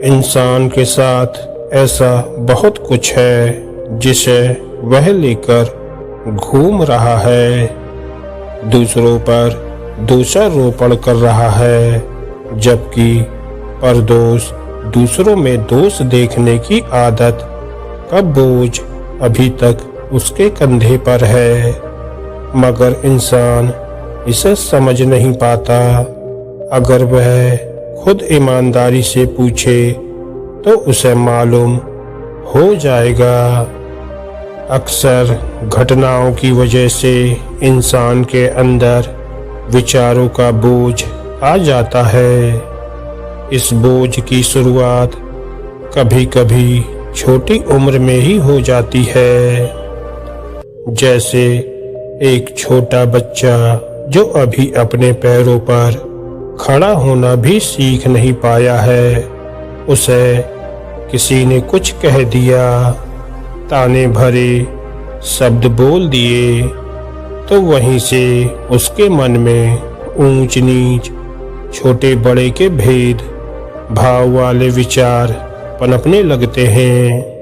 इंसान के साथ ऐसा बहुत कुछ है जिसे वह लेकर घूम रहा है, दूसरों पर दोषारोपण कर रहा है, जबकि परदोष दूसरों में दोष देखने की आदत का बोझ अभी तक उसके कंधे पर है, मगर इंसान इसे समझ नहीं पाता। अगर वह खुद ईमानदारी से पूछे तो उसे मालूम हो जाएगा। अक्सर घटनाओं की वजह से इंसान के अंदर विचारों का बोझ आ जाता है। इस बोझ की शुरुआत कभी-कभी छोटी उम्र में ही हो जाती है, जैसे एक छोटा बच्चा जो अभी अपने पैरों पर खड़ा होना भी सीख नहीं पाया है, उसे किसी ने कुछ कह दिया, ताने भरे शब्द बोल दिए, तो वहीं से उसके मन में ऊंच नीच, छोटे बड़े के भेद भाव वाले विचार पनपने लगते हैं।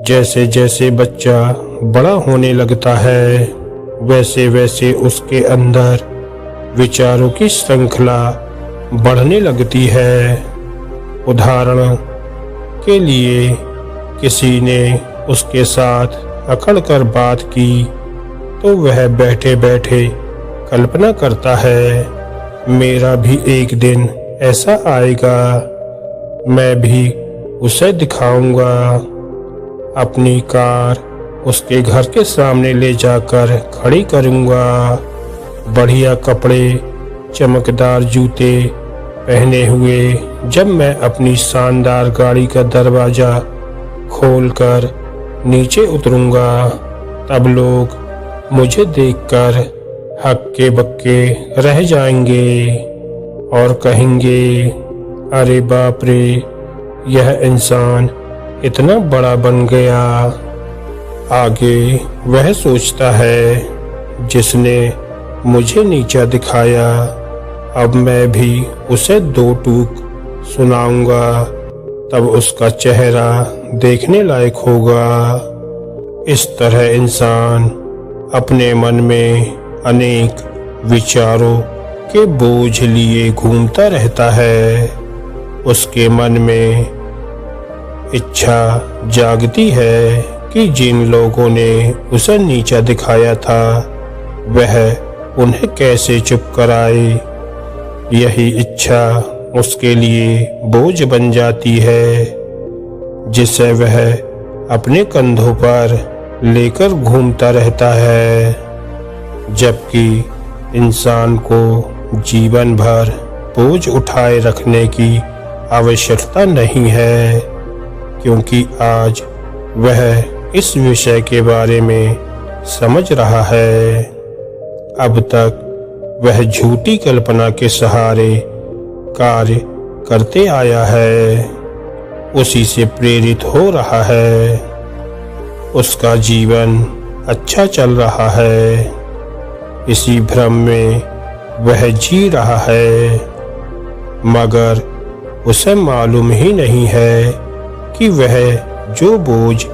जैसे जैसे बच्चा बड़ा होने लगता है, वैसे वैसे उसके अंदर विचारों की श्रृंखला बढ़ने लगती है। उदाहरण के लिए किसी ने उसके साथ अकड़ कर बात की तो वह बैठे बैठे कल्पना करता है, मेरा भी एक दिन ऐसा आएगा, मैं भी उसे दिखाऊंगा। अपनी कार उसके घर के सामने ले जाकर खड़ी करूंगा, बढ़िया कपड़े, चमकदार जूते पहने हुए जब मैं अपनी शानदार गाड़ी का दरवाजा खोलकर नीचे उतरूंगा, तब लोग मुझे देखकर हक्के बक्के रह जाएंगे और कहेंगे, अरे बाप रे, यह इंसान इतना बड़ा बन गया। आगे वह सोचता है, जिसने मुझे नीचा दिखाया, अब मैं भी उसे दो टूक सुनाऊंगा, तब उसका चेहरा देखने लायक होगा। इस तरह इंसान अपने मन में अनेक विचारों के बोझ लिए घूमता रहता है। उसके मन में इच्छा जागती है कि जिन लोगों ने उसे नीचा दिखाया था, वह उन्हें कैसे चुप कराए। यही इच्छा उसके लिए बोझ बन जाती है, जिसे वह अपने कंधों पर लेकर घूमता रहता है। जबकि इंसान को जीवन भर बोझ उठाए रखने की आवश्यकता नहीं है, क्योंकि आज वह इस विषय के बारे में समझ रहा है। अब तक वह झूठी कल्पना के सहारे कार्य करते आया है, उसी से प्रेरित हो रहा है। उसका जीवन अच्छा चल रहा है, इसी भ्रम में वह जी रहा है, मगर उसे मालूम ही नहीं है कि वह जो बोझ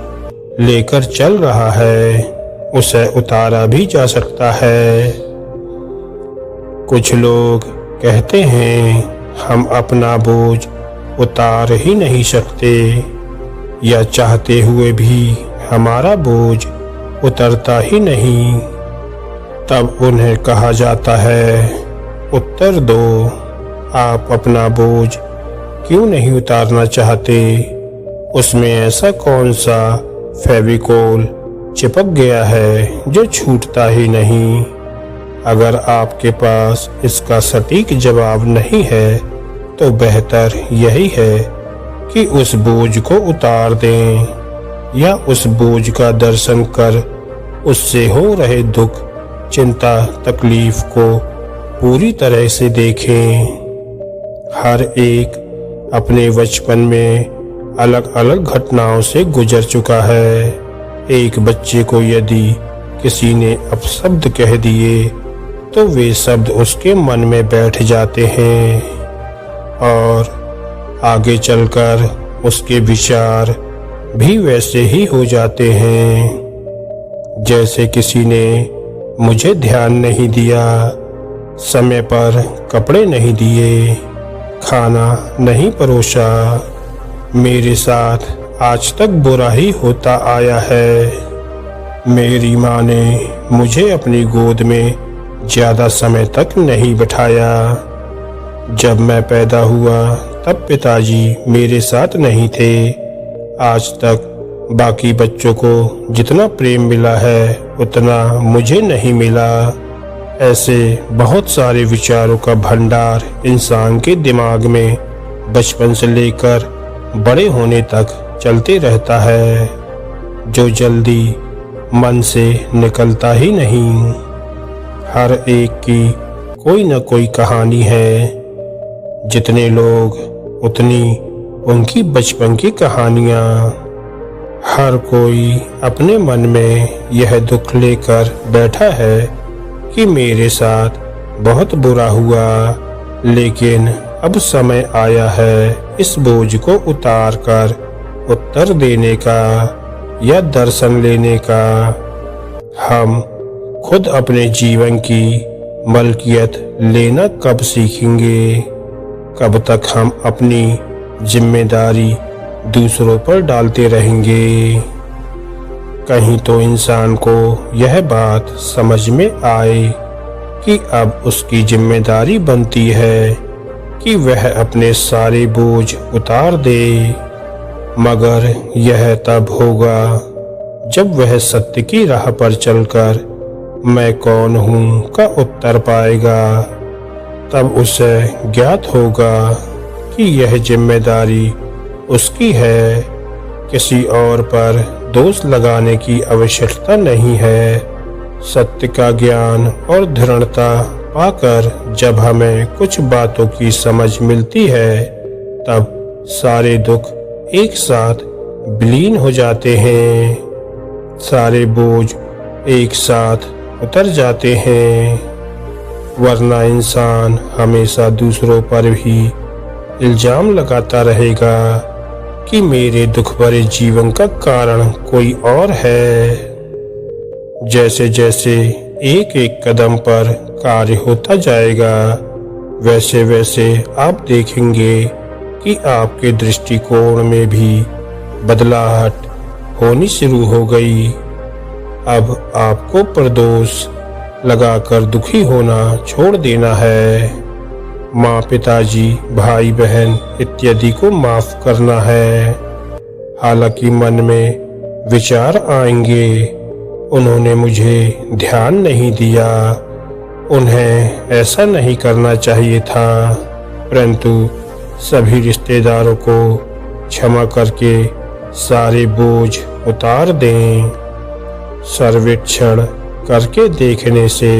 लेकर चल रहा है, उसे उतारा भी जा सकता है। कुछ लोग कहते हैं, हम अपना बोझ उतार ही नहीं सकते, या चाहते हुए भी हमारा बोझ उतरता ही नहीं। तब उन्हें कहा जाता है, उत्तर दो, आप अपना बोझ क्यों नहीं उतारना चाहते? उसमें ऐसा कौन सा फेविकोल चिपक गया है जो छूटता ही नहीं? अगर आपके पास इसका सटीक जवाब नहीं है, तो बेहतर यही है कि उस बोझ को उतार दें, या उस बोझ का दर्शन कर उससे हो रहे दुख, चिंता, तकलीफ को पूरी तरह से देखें। हर एक अपने बचपन में अलग अलग घटनाओं से गुजर चुका है। एक बच्चे को यदि किसी ने अपशब्द कह दिए, तो वे शब्द उसके मन में बैठ जाते हैं और आगे चलकर उसके विचार भी वैसे ही हो जाते हैं। जैसे किसी ने मुझे ध्यान नहीं दिया, समय पर कपड़े नहीं दिए, खाना नहीं परोसा। मेरे साथ आज तक बुरा ही होता आया है। मेरी माँ ने मुझे अपनी गोद में ज़्यादा समय तक नहीं बिठाया। जब मैं पैदा हुआ तब पिताजी मेरे साथ नहीं थे। आज तक बाकी बच्चों को जितना प्रेम मिला है उतना मुझे नहीं मिला। ऐसे बहुत सारे विचारों का भंडार इंसान के दिमाग में बचपन से लेकर बड़े होने तक चलते रहता है, जो जल्दी मन से निकलता ही नहीं। हर एक की कोई न कोई कहानी है। जितने लोग उतनी उनकी बचपन की कहानियाँ। हर कोई अपने मन में यह दुख लेकर बैठा है कि मेरे साथ बहुत बुरा हुआ, लेकिन अब समय आया है इस बोझ को उतार कर उत्तर देने का या दर्शन लेने का। हम खुद अपने जीवन की मलकियत लेना कब सीखेंगे? कब तक हम अपनी जिम्मेदारी दूसरों पर डालते रहेंगे? कहीं तो इंसान को यह बात समझ में आए कि अब उसकी जिम्मेदारी बनती है कि वह अपने सारे बोझ उतार दे। मगर यह तब होगा जब वह सत्य की राह पर चलकर मैं कौन हूँ का उत्तर पाएगा। तब उसे ज्ञात होगा कि यह जिम्मेदारी उसकी है। किसी और पर दोष लगाने की आवश्यकता नहीं है। सत्य का ज्ञान और दृढ़ता पाकर जब हमें कुछ बातों की समझ मिलती है, तब सारे दुख एक साथ विलीन हो जाते हैं। सारे बोझ एक साथ उतर जाते हैं। वरना इंसान हमेशा दूसरों पर भी इल्जाम लगाता रहेगा कि मेरे दुख भरे जीवन का कारण कोई और है। जैसे जैसे एक एक कदम पर कार्य होता जाएगा, वैसे वैसे आप देखेंगे कि आपके दृष्टिकोण में भी बदलाहट होनी शुरू हो गई। अब आपको निर्दोष लगाकर दुखी होना छोड़ देना है। माँ, पिताजी, भाई बहन इत्यादि को माफ करना है। हालांकि मन में विचार आएंगे, उन्होंने मुझे ध्यान नहीं दिया, उन्हें ऐसा नहीं करना चाहिए था, परंतु सभी रिश्तेदारों को क्षमा करके सारे बोझ उतार दें। सर्वेक्षण करके देखने से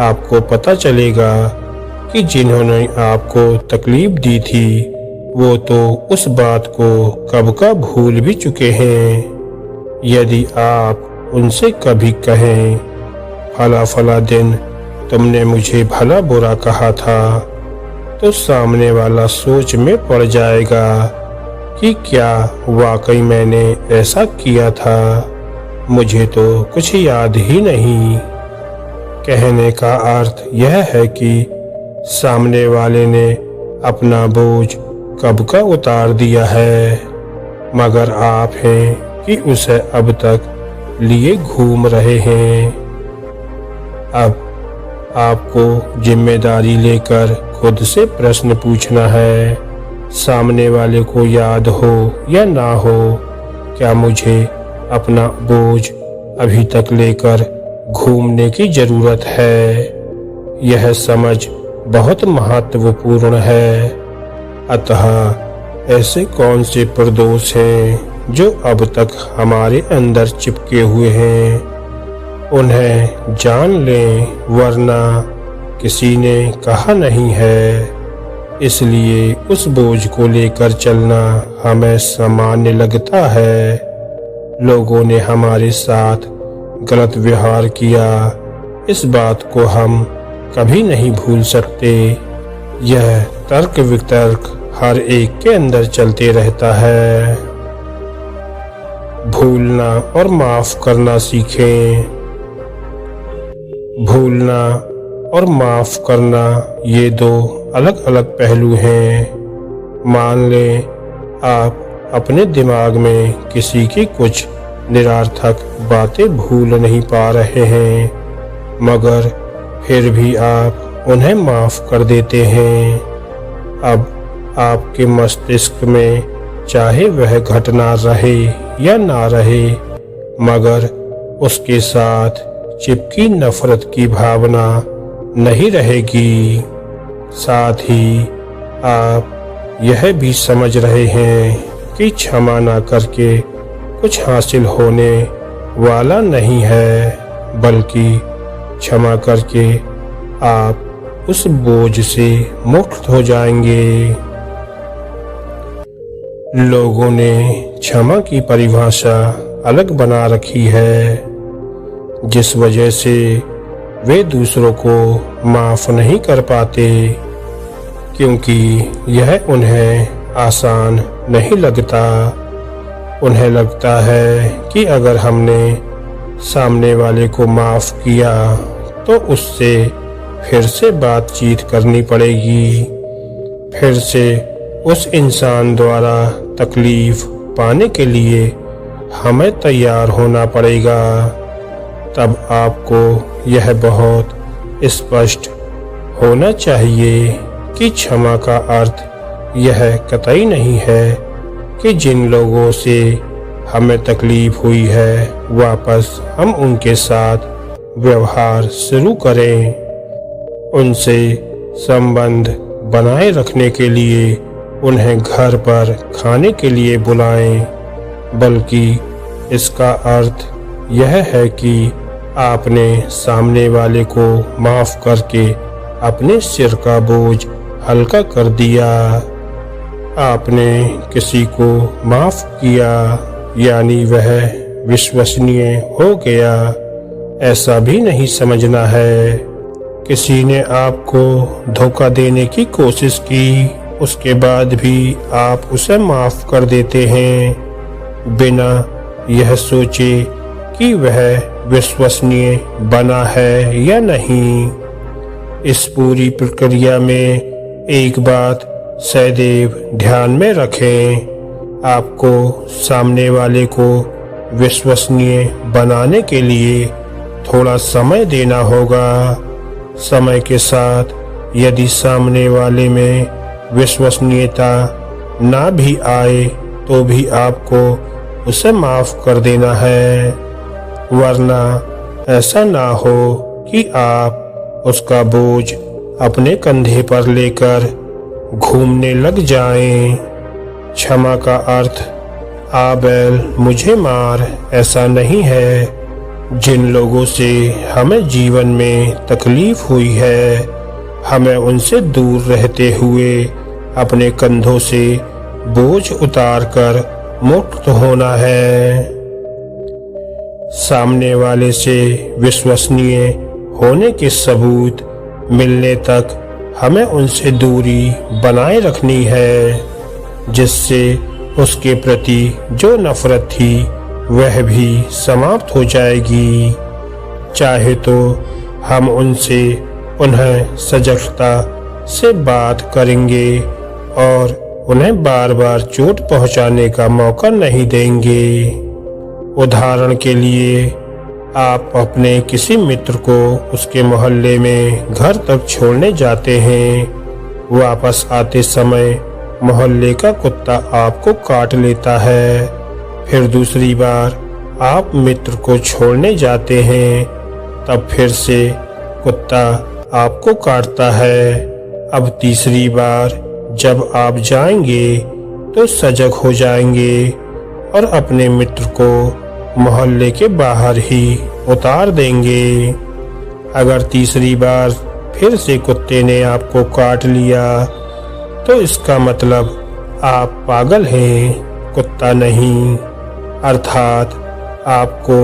आपको पता चलेगा कि जिन्होंने आपको तकलीफ दी थी वो तो उस बात को कब का भूल भी चुके हैं। यदि आप उनसे कभी कहें, फला फला दिन तुमने मुझे भला बुरा कहा था, तो सामने वाला सोच में पड़ जाएगा कि क्या वाकई मैंने ऐसा किया था। मुझे तो कुछ याद ही नहीं। कहने का अर्थ यह है कि सामने वाले ने अपना बोझ कब का उतार दिया है, मगर आप हैं कि उसे अब तक लिए घूम रहे हैं। अब आपको जिम्मेदारी लेकर खुद से प्रश्न पूछना है, सामने वाले को याद हो या ना हो, क्या मुझे अपना बोझ अभी तक लेकर घूमने की जरूरत है। यह समझ बहुत महत्वपूर्ण है। अतः ऐसे कौन से निर्दोष हैं जो अब तक हमारे अंदर चिपके हुए हैं, उन्हें जान लें, वरना किसी ने कहा नहीं है। इसलिए उस बोझ को लेकर चलना हमें सामान्य लगता है। लोगों ने हमारे साथ गलत व्यवहार किया, इस बात को हम कभी नहीं भूल सकते। यह तर्क वितर्क हर एक के अंदर चलते रहता है। भूलना और माफ करना सीखें। भूलना और माफ करना ये दो अलग अलग पहलू हैं। मान लें आप अपने दिमाग में किसी की कुछ निरर्थक बातें भूल नहीं पा रहे हैं, मगर फिर भी आप उन्हें माफ कर देते हैं। अब आपके मस्तिष्क में चाहे वह घटना रहे या ना रहे, मगर उसके साथ चिपकी नफरत की भावना नहीं रहेगी। साथ ही आप यह भी समझ रहे हैं कि क्षमा ना करके कुछ हासिल होने वाला नहीं है, बल्कि क्षमा करके आप उस बोझ से मुक्त हो जाएंगे। लोगों ने क्षमा की परिभाषा अलग बना रखी है, जिस वजह से वे दूसरों को माफ नहीं कर पाते, क्योंकि यह उन्हें आसान नहीं लगता। उन्हें लगता है कि अगर हमने सामने वाले को माफ किया तो उससे फिर से बातचीत करनी पड़ेगी, फिर से उस इंसान द्वारा तकलीफ पाने के लिए हमें तैयार होना पड़ेगा। तब आपको यह बहुत स्पष्ट होना चाहिए कि क्षमा का अर्थ यह कतई नहीं है कि जिन लोगों से हमें तकलीफ हुई है वापस हम उनके साथ व्यवहार शुरू करें, उनसे संबंध बनाए रखने के लिए उन्हें घर पर खाने के लिए बुलाएं, बल्कि इसका अर्थ यह है कि आपने सामने वाले को माफ करके अपने सिर का बोझ हल्का कर दिया। आपने किसी को माफ किया यानी वह विश्वसनीय हो गया, ऐसा भी नहीं समझना है। किसी ने आपको धोखा देने की कोशिश की, उसके बाद भी आप उसे माफ कर देते हैं, बिना यह सोचे कि वह विश्वसनीय बना है या नहीं। इस पूरी प्रक्रिया में एक बात सदैव ध्यान में रखें, आपको सामने वाले को विश्वसनीय बनाने के लिए थोड़ा समय देना होगा। समय के साथ यदि सामने वाले में विश्वसनीयता ना भी आए तो भी आपको उसे माफ कर देना है, वरना ऐसा ना हो कि आप उसका बोझ अपने कंधे पर लेकर घूमने लग जाएं। क्षमा का अर्थ आ बैल मुझे मार ऐसा नहीं है। जिन लोगों से हमें जीवन में तकलीफ हुई है, हमें उनसे दूर रहते हुए अपने कंधों से बोझ उतारकर मुक्त होना है। सामने वाले से विश्वसनीय होने के सबूत मिलने तक हमें उनसे दूरी बनाए रखनी है, जिससे उसके प्रति जो नफरत थी वह भी समाप्त हो जाएगी। चाहे तो हम उनसे उन्हें सजगता से बात करेंगे और उन्हें बार बार चोट पहुंचाने का मौका नहीं देंगे। उदाहरण के लिए आप अपने किसी मित्र को उसके मोहल्ले में घर तक छोड़ने जाते हैं, वापस आते समय मोहल्ले का कुत्ता आपको काट लेता है। फिर दूसरी बार आप मित्र को छोड़ने जाते हैं, तब फिर से कुत्ता आपको काटता है। अब तीसरी बार जब आप जाएंगे तो सजग हो जाएंगे और अपने मित्र को मोहल्ले के बाहर ही उतार देंगे। अगर तीसरी बार फिर से कुत्ते ने आपको काट लिया तो इसका मतलब आप पागल हैं, कुत्ता नहीं। अर्थात आपको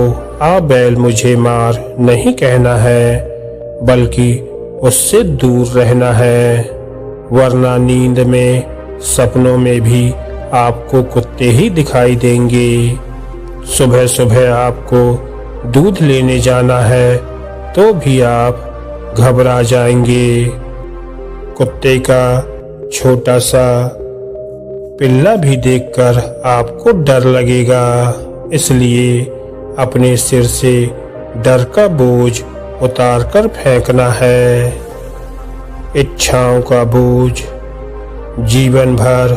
आ बैल मुझे मार नहीं कहना है, बल्कि उससे दूर रहना है, वरना नींद में सपनों में भी आपको कुत्ते ही दिखाई देंगे। सुबह सुबह आपको दूध लेने जाना है तो भी आप घबरा जाएंगे। कुत्ते का छोटा सा पिल्ला भी देखकर आपको डर लगेगा, इसलिए अपने सिर से डर का बोझ उतारकर फेंकना है। इच्छाओं का बोझ। जीवन भर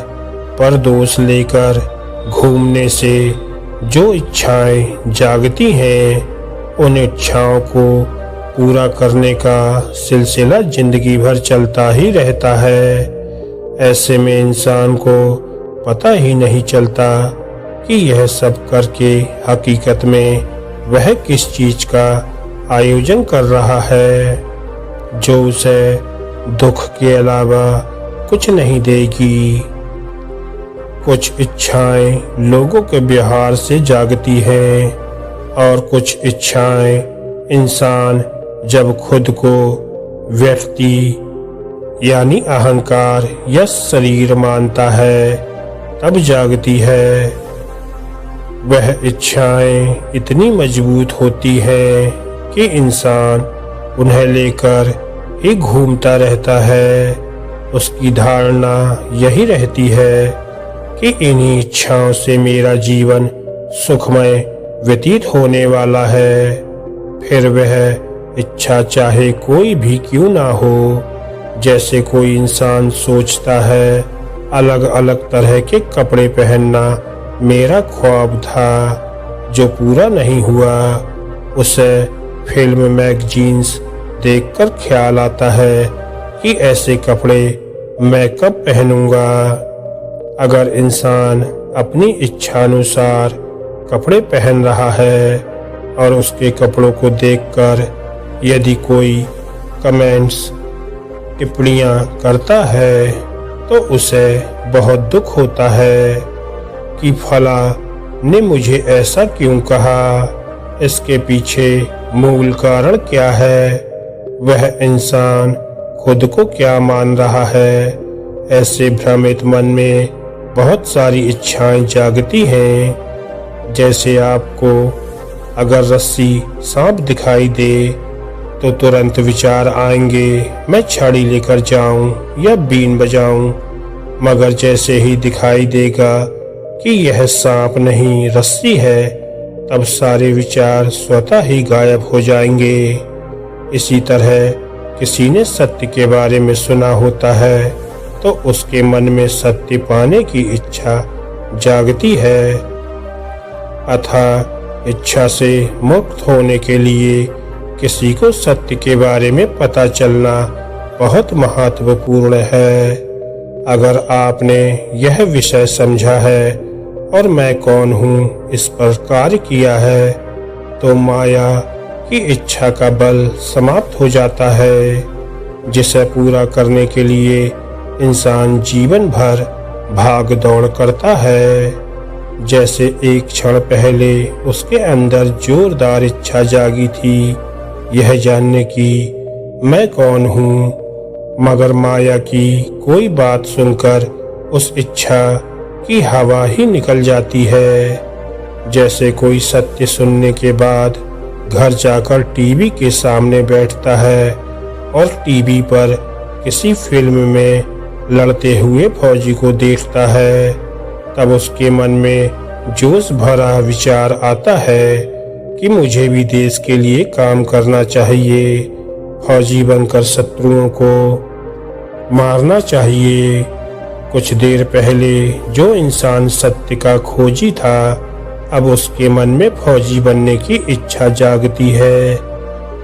परदोष लेकर घूमने से जो इच्छाएं जागती हैं, उन इच्छाओं को पूरा करने का सिलसिला जिंदगी भर चलता ही रहता है। ऐसे में इंसान को पता ही नहीं चलता कि यह सब करके हकीकत में वह किस चीज का आयोजन कर रहा है, जो उसे दुख के अलावा कुछ नहीं देगी। कुछ इच्छाएं लोगों के व्यवहार से जागती हैं और कुछ इच्छाएं इंसान जब खुद को व्यक्ति यानी अहंकार या शरीर मानता है तब जागती है। वह इच्छाएं इतनी मजबूत होती हैं कि इंसान उन्हें लेकर ही घूमता रहता है। उसकी धारणा यही रहती है कि इन्हीं इच्छाओं से मेरा जीवन सुखमय व्यतीत होने वाला है। फिर वह इच्छा चाहे कोई भी क्यों ना हो, जैसे कोई इंसान सोचता है अलग अलग तरह के कपड़े पहनना मेरा ख्वाब था जो पूरा नहीं हुआ। उसे फिल्म मैगजीन्स देखकर ख्याल आता है कि ऐसे कपड़े मैं कब पहनूंगा। अगर इंसान अपनी इच्छानुसार कपड़े पहन रहा है और उसके कपड़ों को देखकर यदि कोई कमेंट्स टिप्पणियां करता है तो उसे बहुत दुख होता है कि फला ने मुझे ऐसा क्यों कहा, इसके पीछे मूल कारण क्या है, वह इंसान खुद को क्या मान रहा है। ऐसे भ्रमित मन में बहुत सारी इच्छाएं जागती हैं। जैसे आपको अगर रस्सी सांप दिखाई दे तो तुरंत विचार आएंगे मैं छड़ी लेकर जाऊं या बीन बजाऊं, मगर जैसे ही दिखाई देगा कि यह सांप नहीं रस्सी है, तब सारे विचार स्वतः ही गायब हो जाएंगे। इसी तरह किसी ने सत्य के बारे में सुना होता है तो उसके मन में सत्य पाने की इच्छा जागती है। अतः इच्छा से मुक्त होने के लिए किसी को सत्य के बारे में पता चलना बहुत महत्वपूर्ण है। अगर आपने यह विषय समझा है और मैं कौन हूँ इस पर कार्य किया है तो माया की इच्छा का बल समाप्त हो जाता है, जिसे पूरा करने के लिए इंसान जीवन भर भाग दौड़ करता है। जैसे एक क्षण पहले उसके अंदर जोरदार इच्छा जागी थी यह जानने की मैं कौन हूँ, मगर माया की कोई बात सुनकर उस इच्छा की हवा ही निकल जाती है। जैसे कोई सत्य सुनने के बाद घर जाकर टीवी के सामने बैठता है और टीवी पर किसी फिल्म में लड़ते हुए फौजी को देखता है, तब उसके मन में जोश भरा विचार आता है कि मुझे भी देश के लिए काम करना चाहिए, फौजी बनकर शत्रुओं को मारना चाहिए। कुछ देर पहले जो इंसान सत्य का खोजी था अब उसके मन में फौजी बनने की इच्छा जागती है।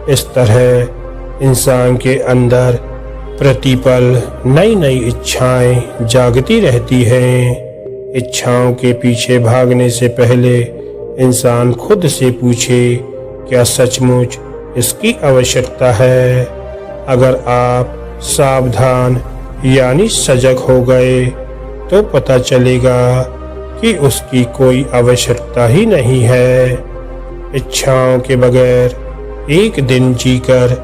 इस तरह इंसान के अंदर प्रतिपल नई नई इच्छाएं जागती रहती हैं। इच्छाओं के पीछे भागने से पहले इंसान खुद से पूछे क्या सचमुच इसकी आवश्यकता है। अगर आप सावधान यानी सजग हो गए तो पता चलेगा कि उसकी कोई आवश्यकता ही नहीं है। इच्छाओं के बगैर एक दिन जीकर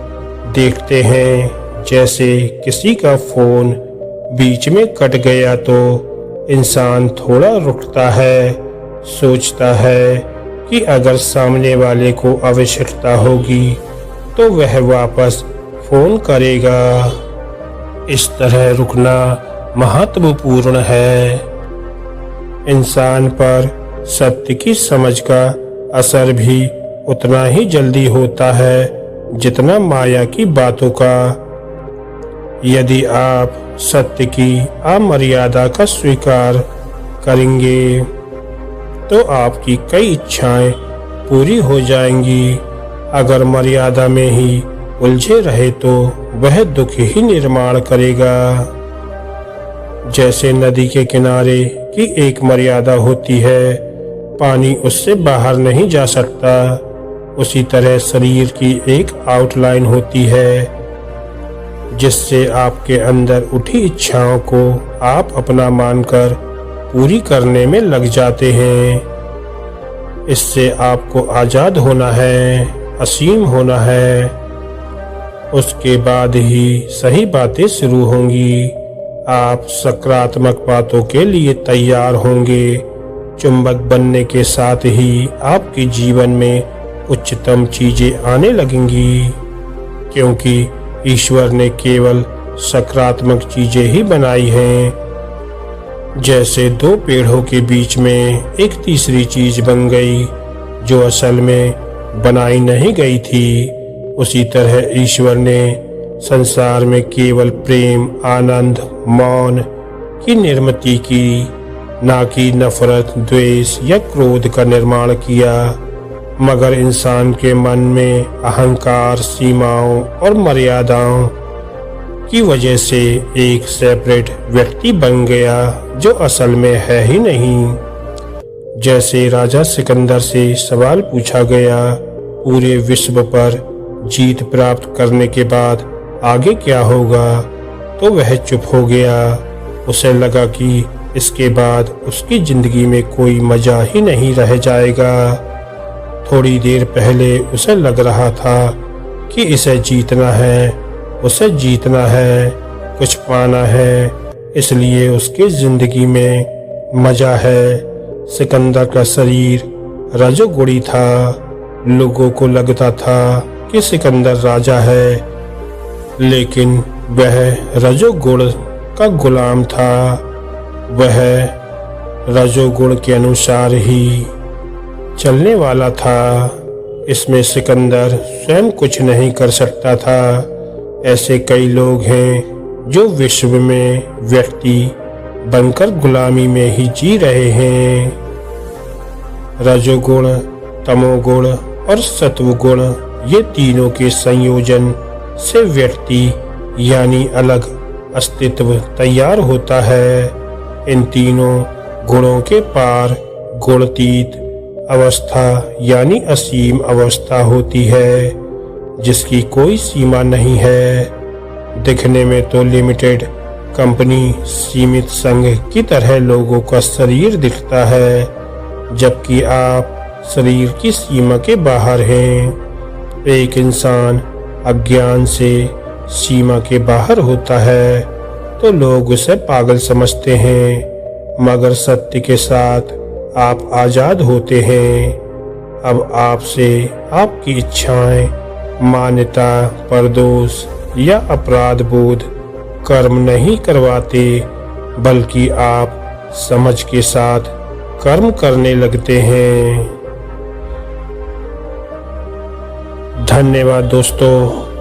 देखते हैं, जैसे किसी का फोन बीच में कट गया तो इंसान थोड़ा रुकता है, सोचता है कि अगर सामने वाले को आवश्यकता होगी तो वह वापस फोन करेगा। इस तरह रुकना महत्वपूर्ण है। इंसान पर सत्य की समझ का असर भी उतना ही जल्दी होता है जितना माया की बातों का। यदि आप सत्य की अमर्यादा का स्वीकार करेंगे तो आपकी कई इच्छाएं पूरी हो जाएंगी। अगर मर्यादा में ही उलझे रहे तो वह दुख ही निर्माण करेगा। जैसे नदी के किनारे की एक मर्यादा होती है, पानी उससे बाहर नहीं जा सकता, उसी तरह शरीर की एक आउटलाइन होती है जिससे आपके अंदर उठी इच्छाओं को आप अपना मानकर पूरी करने में लग जाते हैं। इससे आपको आजाद होना है, असीम होना है। उसके बाद ही सही बातें शुरू होंगी। आप सकारात्मक बातों के लिए तैयार होंगे। चुंबक बनने के साथ ही आपके जीवन में उच्चतम चीजें आने लगेंगी, क्योंकि ईश्वर ने केवल सकारात्मक चीजें ही बनाई हैं। जैसे दो पेड़ों के बीच में एक तीसरी चीज बन गई जो असल में बनाई नहीं गई थी, उसी तरह ईश्वर ने संसार में केवल प्रेम, आनंद, मौन की निर्मित की, ना कि नफरत, द्वेष या क्रोध का निर्माण किया। मगर इंसान के मन में अहंकार, सीमाओं और मर्यादाओं की वजह से एक सेपरेट व्यक्ति बन गया जो असल में है ही नहीं। जैसे राजा सिकंदर से सवाल पूछा गया, पूरे विश्व पर जीत प्राप्त करने के बाद आगे क्या होगा, तो वह चुप हो गया। उसे लगा कि इसके बाद उसकी जिंदगी में कोई मजा ही नहीं रह जाएगा। थोड़ी देर पहले उसे लग रहा था कि इसे जीतना है, उसे जीतना है, कुछ पाना है, इसलिए उसकी जिंदगी में मजा है। सिकंदर का शरीर रजोगुणी था। लोगों को लगता था कि सिकंदर राजा है, लेकिन वह रजोगुण का गुलाम था। वह रजोगुण के अनुसार ही चलने वाला था। इसमें सिकंदर स्वयं कुछ नहीं कर सकता था। ऐसे कई लोग हैं जो विश्व में व्यक्ति बनकर गुलामी में ही जी रहे हैं। रजोगुण, तमोगुण और सत्वगुण, ये तीनों के संयोजन से व्यक्ति यानी अलग अस्तित्व तैयार होता है। इन तीनों गुणों के पार गुणातीत अवस्था यानी असीम अवस्था होती है, जिसकी कोई सीमा नहीं है। दिखने में तो लिमिटेड कंपनी, सीमित संघ की तरह लोगों का शरीर दिखता है, जबकि आप शरीर की सीमा के बाहर हैं। एक इंसान अज्ञान से सीमा के बाहर होता है तो लोग उसे पागल समझते हैं, मगर सत्य के साथ आप आजाद होते हैं। अब आपसे आपकी इच्छाएं, मान्यता, परदोष या अपराध बोध कर्म नहीं करवाते, बल्कि आप समझ के साथ कर्म करने लगते हैं। धन्यवाद दोस्तों।